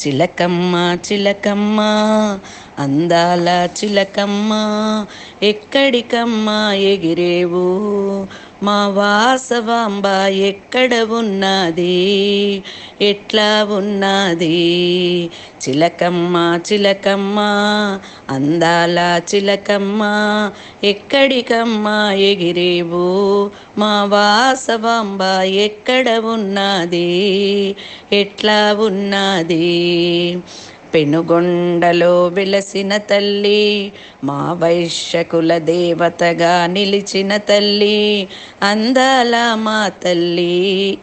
చిలకమ్మ చిలకమ్మ అందాల చిలకమ్మ ఎక్కడికమ్మ ఎగిరేవు మా వాసవాంబ ఎక్కడ ఉన్నది ఎట్లా ఉన్నది చిలకమ్మ చిలకమ్మ అందాల చిలకమ్మ ఎక్కడికమ్మ ఎగిరేవు మా వాసవాంబ ఎక్కడ ఉన్నది ఎట్లా ఉన్నది పెనుగొండలో వెలసిన తల్లి మా వైశ్యకుల దేవతగా నిలిచిన తల్లి అందాల మా తల్లి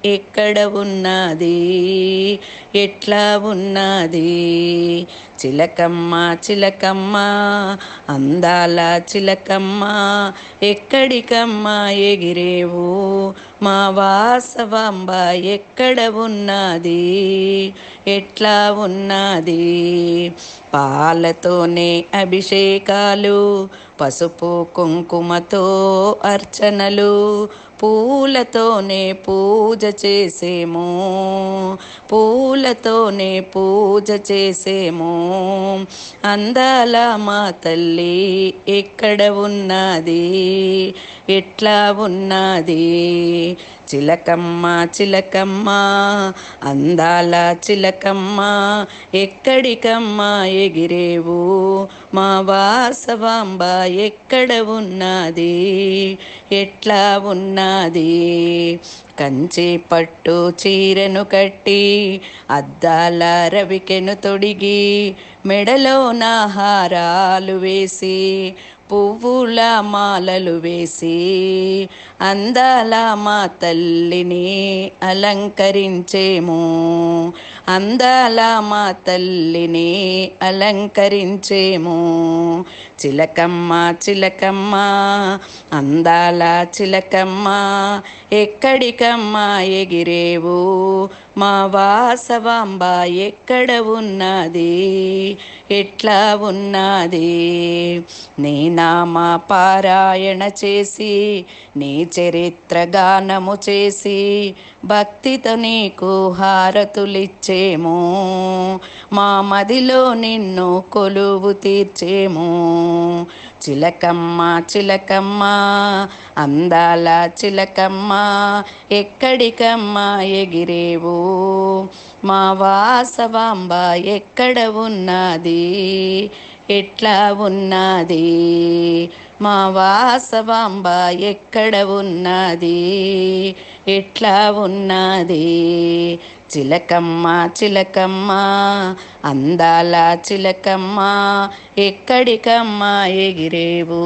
ఎక్కడ ఉన్నది ఎట్లా ఉన్నది చిలకమ్మ చిలకమ్మ అందాల చిలకమ్మ ఎక్కడికమ్మ ఎగిరేవు మా వాసవాంబ ఎక్కడ ఉన్నది ఎట్లా ఉన్నది పాలతోనే అభిషేకాలు పసుపు కుంకుమతో అర్చనలు పూలతోనే పూజ చేసేము పూలతోనే పూజ చేసేము అందాల మా తల్లి ఎక్కడ ఉన్నది ఎట్లా ఉన్నది చిలకమ్మ చిలకమ్మ అందాల చిలకమ్మ ఎక్కడికమ్మ ఎగిరేవు మా వాసవాంబ ఎక్కడ ఉన్నది ఎట్లా ఉన్నది కంచి పట్టు చీరను కట్టి అద్దాల రవికెను తొడిగి మెడలో నా హారాలు వేసి పువ్వుల మాలలు వేసి అందాల మా తల్లిని అలంకరించేము అందాల మా తల్లిని అలంకరించేము చిలకమ్మ చిలకమ్మ అందాల చిలకమ్మ ఎక్కడికమ్మ ఎగిరేవు మా వాసవాంబ ఎక్కడ ఉన్నది ఎట్లా ఉన్నది నీ నామ పారాయణ చేసి నీ చరిత్ర గానము చేసి భక్తితో నీకు హారతులిచ్చేము మా మదిలో నిన్ను కొలువు తీర్చేము చిలకమ్మ చిలకమ్మ అందాల చిలకమ్మ ఎక్కడికమ్మ ఎగిరేవు మా వాసవాంబ ఎక్కడ ఉన్నది ఎట్లా ఉన్నది మా వాసవాంబ ఎక్కడ ఉన్నది ఎట్లా ఉన్నది చిలకమ్మ చిలకమ్మ అందాల చిలకమ్మ ఎక్కడికమ్మ ఎగిరేవు